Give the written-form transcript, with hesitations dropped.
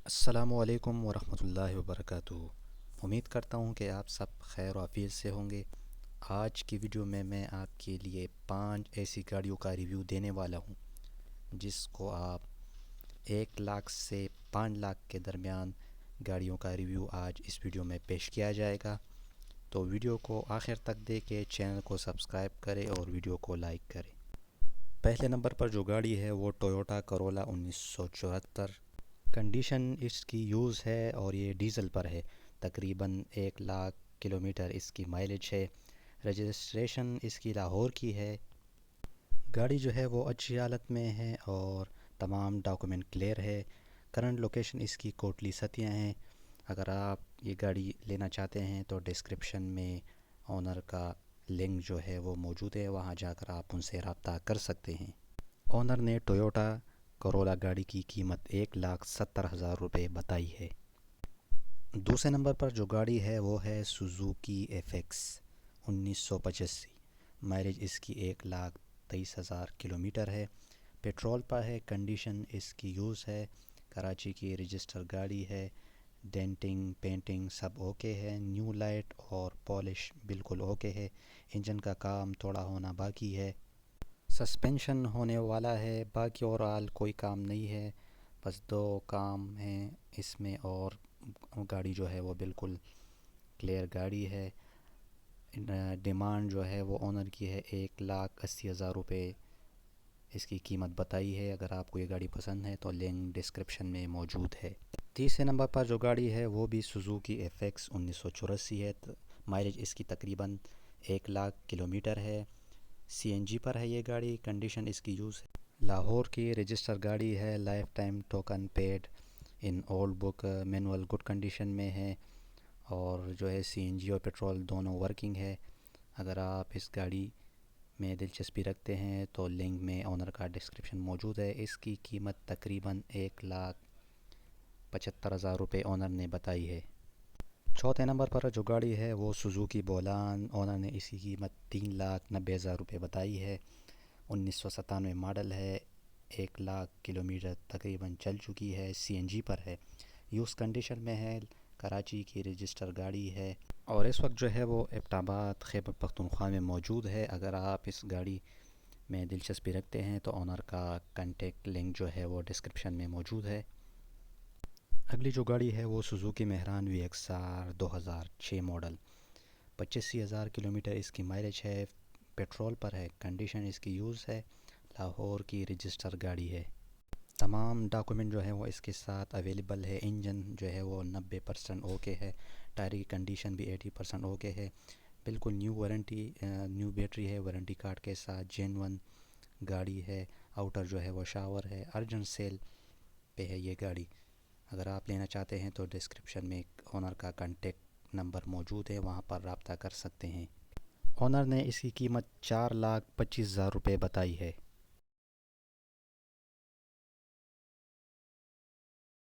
السلام علیکم ورحمۃ اللہ وبرکاتہ۔ امید کرتا ہوں کہ آپ سب خیر و عافیت سے ہوں گے۔ آج کی ویڈیو میں آپ کے لیے 5 ایسی گاڑیوں کا ریویو دینے والا ہوں جس کو آپ 1 لاکھ سے 5 لاکھ کے درمیان گاڑیوں کا ریویو آج اس ویڈیو میں پیش کیا جائے گا۔ تو ویڈیو کو آخر تک دیکھیں، چینل کو سبسکرائب کریں اور ویڈیو کو لائک کریں۔ پہلے نمبر پر جو گاڑی ہے وہ ٹویوٹا کرولا 1974۔ کنڈیشن اس کی یوز ہے اور یہ ڈیزل پر ہے۔ تقریباً 1 لاکھ کلومیٹر اس کی مائلیج ہے۔ رجسٹریشن اس کی لاہور کی ہے۔ گاڑی جو ہے وہ اچھی حالت میں ہے اور تمام ڈاکومنٹ کلیئر ہے۔ کرنٹ لوکیشن اس کی کوٹلی ستیا ہیں۔ اگر آپ یہ گاڑی لینا چاہتے ہیں تو ڈسکرپشن میں اونر کا لنک جو ہے وہ موجود ہے، وہاں جا کر آپ ان سے رابطہ کر سکتے ہیں۔ اونر نے ٹویوٹا کرولا گاڑی کی قیمت 1,70,000 روپے بتائی ہے۔ دوسرے نمبر پر جو گاڑی ہے وہ ہے سوزوکی ایف ایکس 1985۔ مائلیج اس کی 1,23,000 کلومیٹر ہے۔ پیٹرول پر ہے۔ کنڈیشن اس کی یوز ہے۔ کراچی کی رجسٹر گاڑی ہے۔ ڈینٹنگ پینٹنگ سب اوکے ہے۔ نیو لائٹ اور پالش بالکل اوکے ہے۔ انجن کا کام تھوڑا ہونا باقی ہے۔ سسپینشن ہونے والا ہے، باقی اوورال کوئی کام نہیں ہے، بس 2 کام ہیں اس میں، اور گاڑی جو ہے وہ بالکل کلیئر گاڑی ہے۔ ڈیمانڈ جو ہے وہ اونر کی ہے 1,80,000 روپے اس کی قیمت بتائی ہے۔ اگر آپ کو یہ گاڑی پسند ہے تو لنک ڈسکرپشن میں موجود ہے۔ تیسرے نمبر پر جو گاڑی ہے وہ بھی سوزوکی ایف ایکس 1984 ہے۔ مائلیج اس کی تقریباً 1 لاکھ کلومیٹر ہے۔ سی این جی پر ہے یہ گاڑی۔ کنڈیشن اس کی یوز ہے۔ لاہور کی رجسٹر گاڑی ہے۔ Lifetime token paid in old book, manual good condition میں ہے، اور جو ہے سی این جی اور پیٹرول دونوں ورکنگ ہے۔ اگر آپ اس گاڑی میں دلچسپی رکھتے ہیں تو لنک میں اونر کا ڈسکرپشن موجود ہے۔ اس کی قیمت تقریباً 1,75,000 روپے اونر نے بتائی ہے۔ چوتھے نمبر پر جو گاڑی ہے وہ سوزوکی بولان، اونر نے اس کی قیمت 3,90,000 روپے بتائی ہے۔ 1997 ماڈل ہے۔ 1 لاکھ کلومیٹر تقریباً چل چکی ہے۔ سی این جی پر ہے۔ یوز کنڈیشن میں ہے۔ کراچی کی رجسٹر گاڑی ہے اور اس وقت جو ہے وہ ایبٹ آباد خیبر پختونخوا میں موجود ہے۔ اگر آپ اس گاڑی میں دلچسپی رکھتے ہیں تو اونر کا کانٹیکٹ لنک جو ہے وہ ڈسکرپشن میں موجود ہے۔ اگلی جو گاڑی ہے وہ Suzuki Mehran V X R 2006 model, 85,000 kilometre اس کی مائلیج ہے۔ پیٹرول پر ہے۔ کنڈیشن اس کی یوز ہے۔ لاہور کی رجسٹر گاڑی ہے۔ تمام ڈاکومنٹ جو ہے وہ اس کے ساتھ اویلیبل ہے۔ انجن جو ہے وہ 90% اوکے ہے۔ ٹائر کی کنڈیشن بھی 80% اوکے ہے۔ بالکل نیو وارنٹی، نیو بیٹری ہے وارنٹی کارڈ کے ساتھ۔ جینون گاڑی ہے۔ آؤٹر جو ہے وہ شاور ہے۔ ارجنٹ سیل پہ ہے یہ گاڑی۔ اگر آپ لینا چاہتے ہیں تو ڈسکرپشن میں اونر کا کانٹیکٹ نمبر موجود ہے، وہاں پر رابطہ کر سکتے ہیں۔ اونر نے اس کی قیمت 4,25,000 روپے بتائی ہے۔